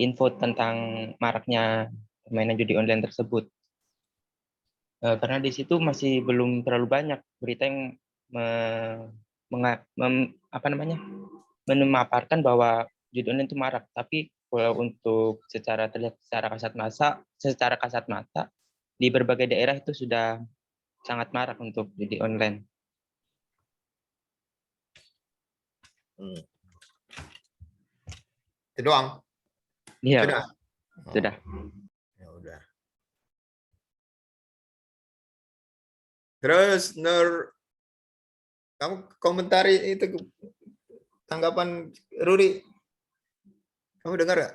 Speaker 10: info tentang maraknya permainan judi online tersebut. Karena di situ masih belum terlalu banyak berita yang memaparkan bahwa judi online itu marak. Tapi kalau untuk secara terlihat secara kasat mata di berbagai daerah itu sudah sangat marak untuk judi online.
Speaker 2: Itu doang.
Speaker 10: Iya,
Speaker 2: Sudah.
Speaker 10: Sudah.
Speaker 2: Ya udah. Terus Nur, kamu komentari itu tanggapan Ruri. Kamu dengar nggak?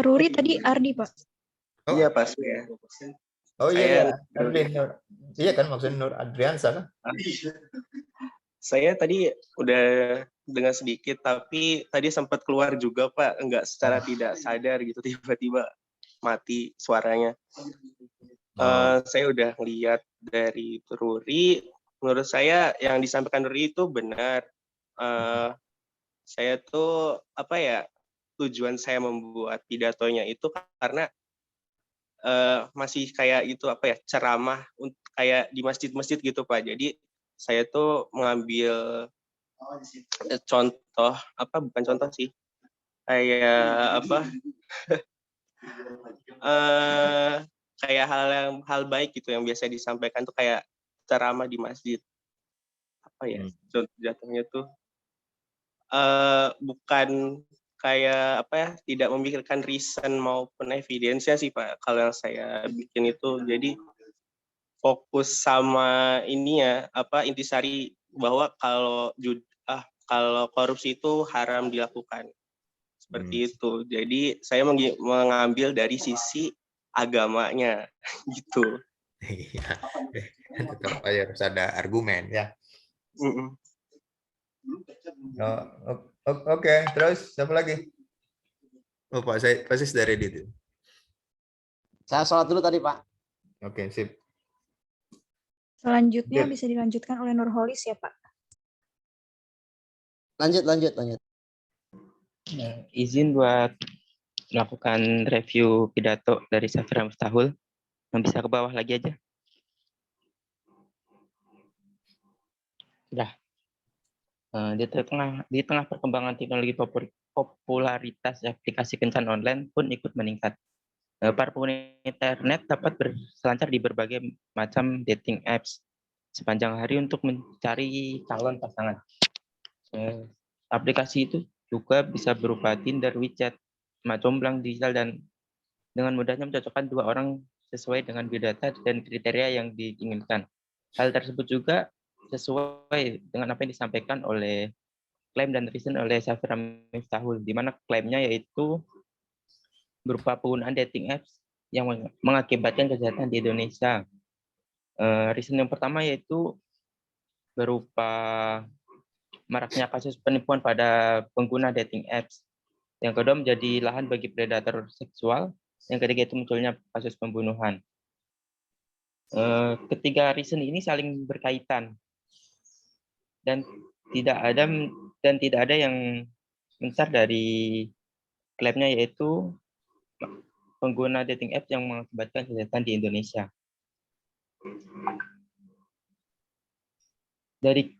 Speaker 5: Ruri tadi Ardi, Pak.
Speaker 2: Oh.
Speaker 9: Iya, Pak. Ya.
Speaker 2: Oh iya, Nur. Iya kan maksudnya Nur Adriansa kan?
Speaker 9: Saya tadi udah dengar sedikit, tapi tadi sempat keluar juga, Pak. Enggak secara tidak sadar gitu, tiba-tiba mati suaranya. Saya udah lihat dari Ruri, menurut saya yang disampaikan Nuri itu benar. Saya tuh apa ya, tujuan saya membuat pidatonya itu karena masih kayak itu apa ya, ceramah kayak di masjid-masjid gitu Pak. Jadi saya tuh mengambil contoh apa, bukan contoh sih, kayak apa kayak hal baik gitu yang biasa disampaikan tuh, kayak ceramah di masjid. Apa ya, jatuhnya tuh bukan kayak apa ya, tidak memikirkan reason maupun evidence-nya sih Pak, kalau yang saya bikin itu. Jadi fokus sama ini ya, apa, intisari bahwa kalau korupsi itu haram dilakukan. Seperti itu. Jadi saya mengambil dari sisi agamanya gitu.
Speaker 2: Iya. Tetap aja harus ada argumen ya. Oke, terus siapa lagi? Oh Pak, saya persis dari itu.
Speaker 3: Saya sholat dulu tadi Pak.
Speaker 2: Oke, sip.
Speaker 5: Selanjutnya bisa dilanjutkan oleh Nurholis ya Pak.
Speaker 3: Lanjut.
Speaker 10: Izin buat melakukan review pidato dari Safira Miftahul. Yang bisa ke bawah lagi aja. Sudah. Di tengah perkembangan teknologi popularitas aplikasi kencan online pun ikut meningkat. Para pengguna internet dapat berselancar di berbagai macam dating apps sepanjang hari untuk mencari calon pasangan. Aplikasi itu juga bisa berupa Tinder, WeChat, mak comblang digital, dan dengan mudahnya mencocokkan dua orang sesuai dengan biodata dan kriteria yang diinginkan. Hal tersebut juga sesuai dengan apa yang disampaikan oleh klaim dan reason oleh Safira Miftahul, di mana klaimnya yaitu berupa penggunaan dating apps yang mengakibatkan kejahatan di Indonesia. Reason yang pertama yaitu berupa maraknya kasus penipuan pada pengguna dating apps. Yang kedua menjadi lahan bagi predator seksual. Yang ketiga itu munculnya kasus pembunuhan. Ketiga reason ini saling berkaitan dan tidak ada yang mencar dari klaimnya, yaitu pengguna dating apps yang mengakibatkan kejahatan di Indonesia. Dari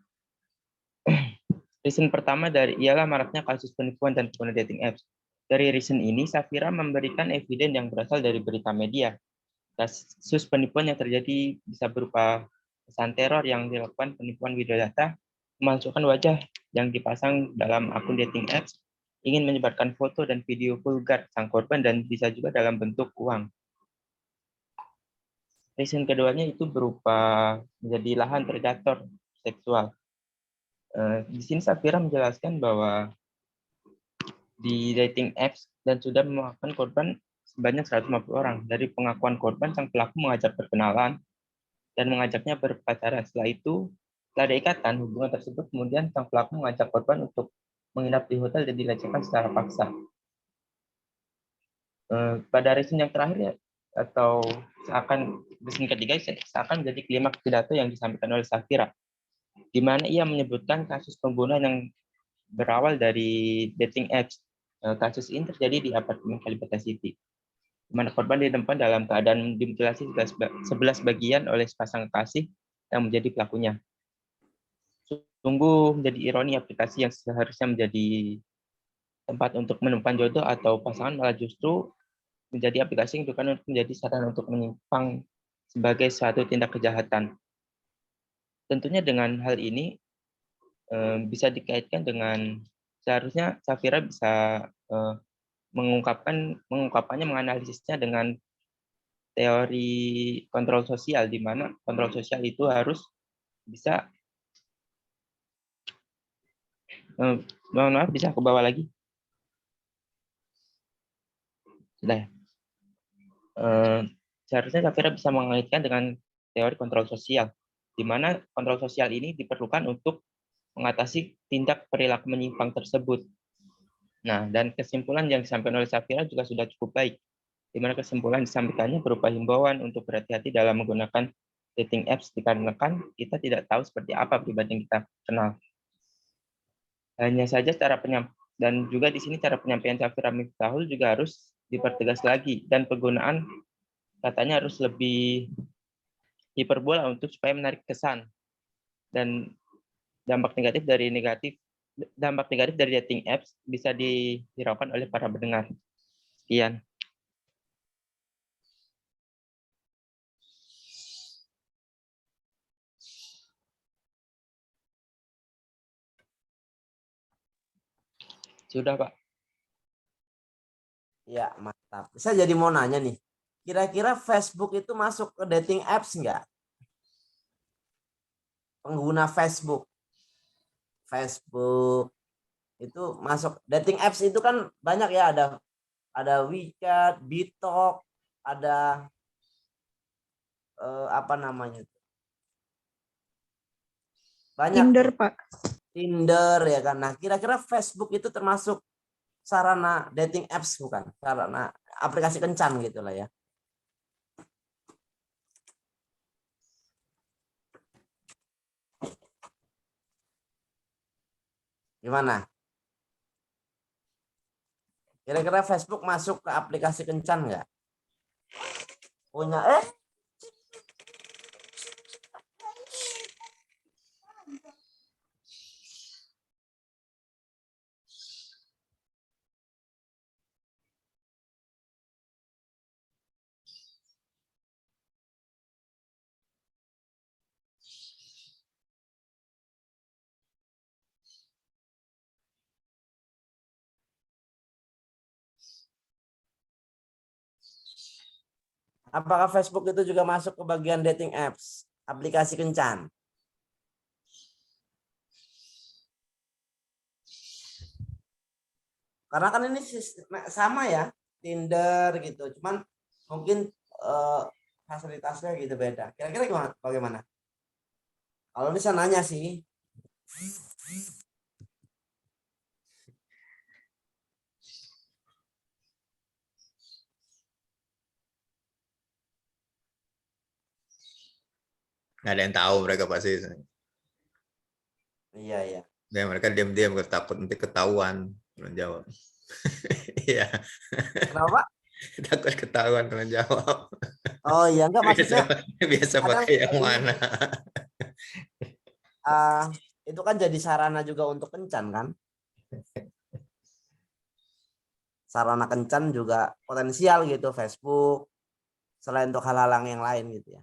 Speaker 10: reason pertama ialah maraknya kasus penipuan dan pengguna dating apps. Dari reason ini, Safira memberikan eviden yang berasal dari berita media. Kasus penipuan yang terjadi bisa berupa pesan teror yang dilakukan penipuan biodata, memasukkan wajah yang dipasang dalam akun dating apps, ingin menyebarkan foto dan video vulgar sang korban, dan bisa juga dalam bentuk uang. Reason keduanya itu berupa menjadi lahan predator seksual. Di sini Safira menjelaskan bahwa di dating apps dan sudah memakan korban sebanyak 150 orang. Dari pengakuan korban, sang pelaku mengajak berkenalan dan mengajaknya berpacaran. Setelah itu, setelah ada ikatan hubungan tersebut, kemudian sang pelaku mengajak korban untuk menginap di hotel dan dilecehkan secara paksa. Pada reason yang terakhir, atau seakan reason ketiga, seakan menjadi klimaks pidato yang disampaikan oleh Safira, di mana ia menyebutkan kasus pembunuhan yang berawal dari dating apps. Kasus ini terjadi di apartemen Kalibata City, di mana korban ditempat dalam keadaan dimutilasi 11 bagian oleh sepasang kekasih yang menjadi pelakunya. Sungguh menjadi ironi, aplikasi yang seharusnya menjadi tempat untuk menemukan jodoh atau pasangan malah justru menjadi aplikasi yang bukan untuk menjadi sarana untuk menyimpang sebagai suatu tindak kejahatan. Tentunya dengan hal ini bisa dikaitkan dengan seharusnya Safira bisa mengungkapkannya, menganalisisnya dengan teori kontrol sosial, di mana kontrol sosial itu harus bisa mohon maaf, bisa ke bawah lagi. Sudah ya. Seharusnya Safira bisa mengaitkan dengan teori kontrol sosial, di mana kontrol sosial ini diperlukan untuk mengatasi tindak perilaku menyimpang tersebut. Nah, dan kesimpulan yang disampaikan oleh Safira juga sudah cukup baik, di mana kesimpulan disampaikannya berupa himbauan untuk berhati-hati dalam menggunakan dating apps dikarenakan kita tidak tahu seperti apa pribadi yang kita kenal. Hanya saja dan juga di sini cara penyampaian Syafira Miftahul juga harus dipertegas lagi, dan penggunaan katanya harus lebih hiperbola untuk supaya menarik kesan. Dan dampak negatif dari dating apps bisa dihiraukan oleh para pendengar. Sekian. Sudah, Pak.
Speaker 3: Ya, mantap. Saya jadi mau nanya nih. Kira-kira Facebook itu masuk ke dating apps enggak? Pengguna Facebook. Facebook itu masuk dating apps itu kan banyak ya, ada WeChat, Bitalk, ada apa namanya? Banyak
Speaker 5: Tinder,
Speaker 3: tuh.
Speaker 5: Pak.
Speaker 3: Tinder ya kan. Nah, kira-kira Facebook itu termasuk sarana dating apps bukan? Sarana aplikasi kencan gitu lah ya. Gimana? Kira-kira Facebook masuk ke aplikasi kencan nggak? Punya apakah Facebook itu juga masuk ke bagian dating apps, aplikasi kencan? Karena kan ini sama ya, Tinder gitu. Cuman mungkin fasilitasnya gitu beda. Kira-kira gimana? Bagaimana? Kalau ini saya nanya sih.
Speaker 2: Nggak ada yang tahu mereka pasti.
Speaker 3: Iya, iya.
Speaker 2: Ya, mereka diam-diam takut nanti ketahuan kalau jawab. Iya.
Speaker 3: Kenapa?
Speaker 2: Takut ketahuan kalau jawab.
Speaker 3: Oh iya, enggak maksudnya
Speaker 2: biasa
Speaker 3: kadang
Speaker 2: pakai yang mana?
Speaker 3: itu kan jadi sarana juga untuk kencan kan? Sarana kencan juga potensial gitu Facebook, selain untuk hal-hal yang lain gitu ya.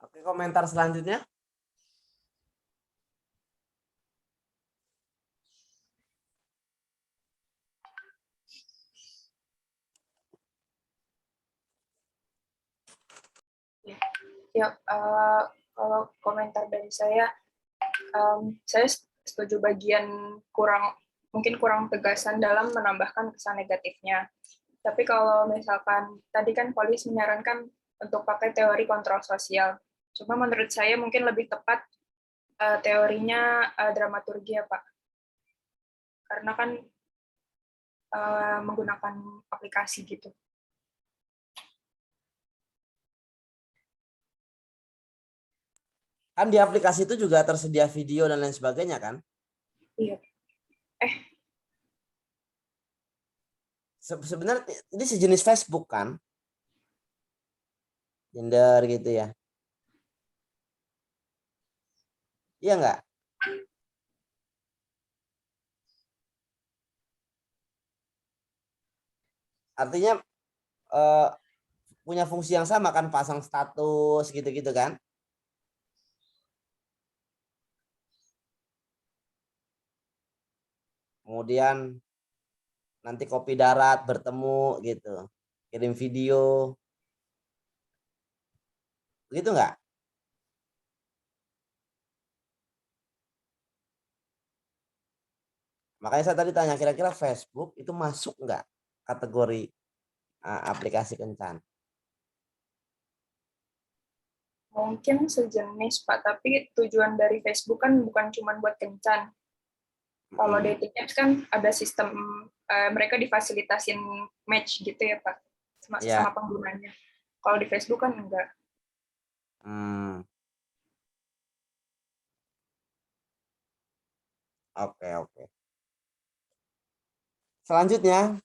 Speaker 3: Oke, komentar selanjutnya.
Speaker 7: Ya, kalau komentar dari saya setuju bagian mungkin kurang tegasan dalam menambahkan kesan negatifnya. Tapi kalau misalkan tadi kan Polis menyarankan untuk pakai teori kontrol sosial. Cuma menurut saya mungkin lebih tepat teorinya dramaturgi ya Pak. Karena kan menggunakan aplikasi gitu.
Speaker 3: Kan di aplikasi itu juga tersedia video dan lain sebagainya kan?
Speaker 7: Iya.
Speaker 3: Sebenarnya ini sejenis Facebook kan? Tinder gitu ya. Iya enggak? Artinya punya fungsi yang sama kan, pasang status gitu-gitu kan? Kemudian nanti kopi darat bertemu gitu, kirim video, begitu enggak? Makanya saya tadi tanya kira-kira Facebook itu masuk enggak kategori aplikasi kencan?
Speaker 7: Mungkin sejenis, Pak, tapi tujuan dari Facebook kan bukan cuma buat kencan. Kalau dating apps kan ada sistem mereka difasilitasin match gitu ya, Pak, sama penggunanya. Kalau di Facebook kan enggak.
Speaker 3: Oke. Selanjutnya,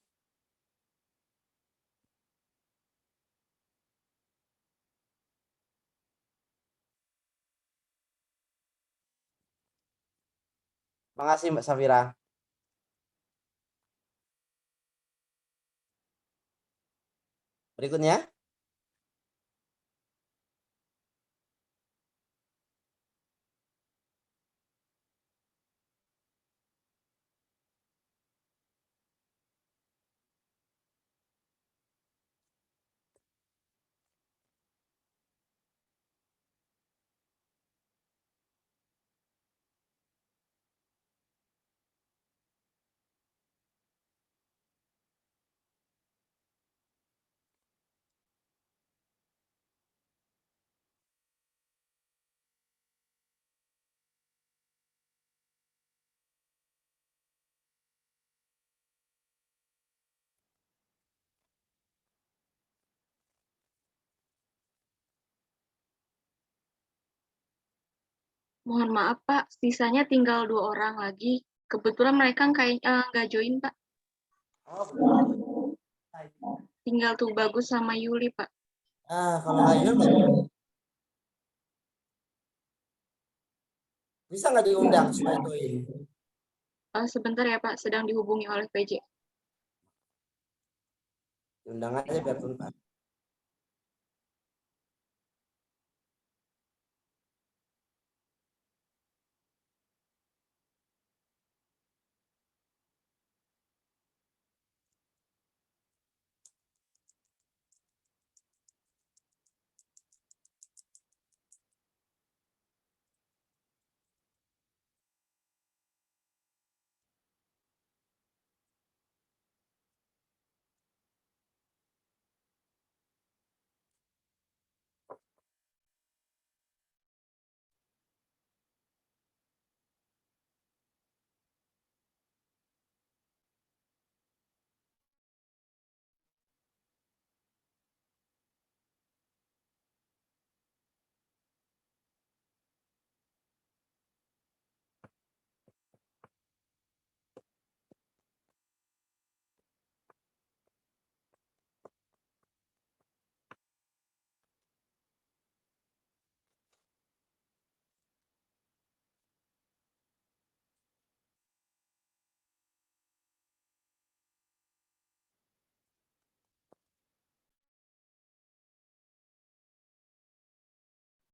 Speaker 3: makasih Mbak Safira. Berikutnya.
Speaker 6: Mohon maaf, Pak. Sisanya tinggal 2 orang lagi. Kebetulan mereka kayaknya nggak join, Pak. Tinggal tuh Bagus sama Yuli, Pak.
Speaker 3: Kalau nggak join, bisa nggak diundang supaya join?
Speaker 6: Sebentar ya, Pak. Sedang dihubungi oleh PJ.
Speaker 3: Undang aja biar tuntas.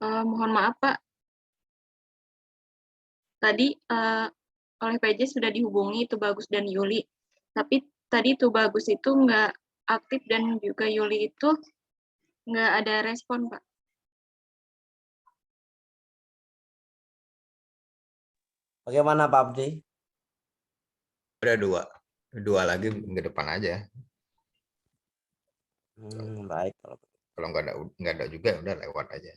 Speaker 6: Mohon maaf, Pak. Tadi oleh PJ sudah dihubungi itu Bagus dan Yuli. Tapi tadi itu Bagus itu nggak aktif dan juga Yuli itu nggak ada respon, Pak.
Speaker 3: Bagaimana Pak Abdi?
Speaker 2: Ada dua lagi ke depan aja.
Speaker 3: Baik.
Speaker 2: Kalau nggak ada juga udah lewat aja.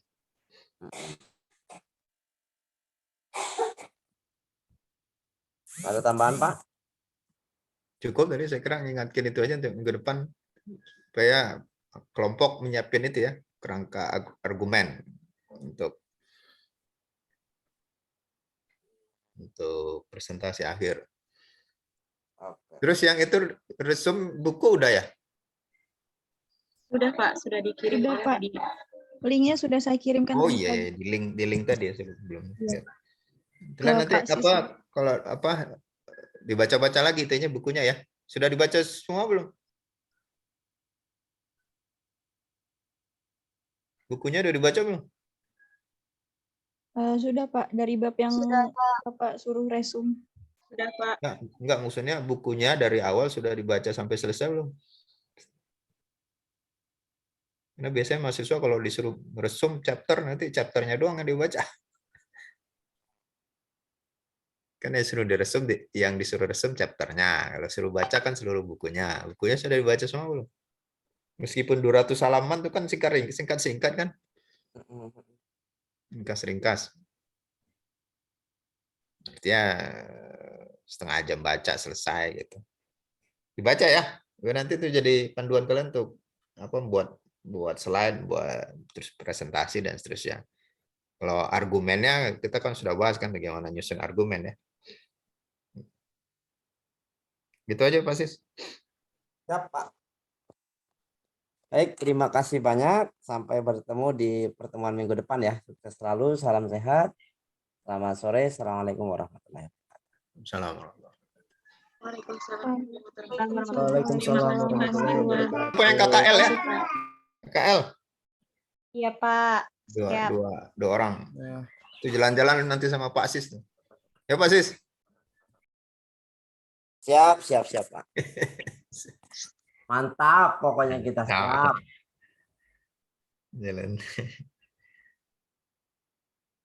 Speaker 3: Ada tambahan Pak?
Speaker 2: Cukup tadi saya kira ngingatkan itu aja untuk minggu depan supaya kelompok menyiapkan itu ya kerangka argumen untuk presentasi akhir. Terus yang itu resume buku udah ya?
Speaker 6: Sudah Pak, sudah dikirim.
Speaker 5: Sudah Pak. Linknya sudah saya kirimkan.
Speaker 2: Oh iya, di link tadi ya sebelum. Ya. Nanti kalau dibaca-baca lagi itunya bukunya ya. Sudah dibaca semua belum? Bukunya udah dibaca belum?
Speaker 5: Sudah Pak, dari bab yang Bapak suruh resum.
Speaker 6: Sudah Pak.
Speaker 2: Enggak, maksudnya bukunya dari awal sudah dibaca sampai selesai belum? Karena biasanya mahasiswa kalau disuruh resum chapter, nanti chapternya doang yang dibaca. Kan yang disuruh resum chapternya. Kalau suruh baca kan seluruh bukunya. Bukunya sudah dibaca semua belum? Meskipun 200 halaman itu kan singkat-singkat kan? Ringkas-ringkas. Artinya setengah jam baca selesai gitu. Dibaca ya. Nanti itu jadi panduan kalian untuk apa buat slide, buat terus presentasi dan seterusnya. Kalau argumennya kita kan sudah bahas kan bagaimana nyusun argumen ya. Gitu aja Pak Sis.
Speaker 3: Ya, Pak. Baik, terima kasih banyak. Sampai bertemu di pertemuan minggu depan ya. Sukses selalu, salam sehat. Selamat sore. Assalamualaikum warahmatullahi wabarakatuh.
Speaker 2: Assalamualaikum.
Speaker 5: Waalaikumsalam warahmatullahi wabarakatuh.
Speaker 2: Apa yang KKL ya? KKL.
Speaker 4: Iya, Pak. Siap.
Speaker 2: Dua orang.
Speaker 5: Ya.
Speaker 2: Itu jalan-jalan nanti sama Pak Sis tuh. Ya Pak Sis.
Speaker 3: Siap, Pak. Mantap, pokoknya kita siap.
Speaker 2: Jalan.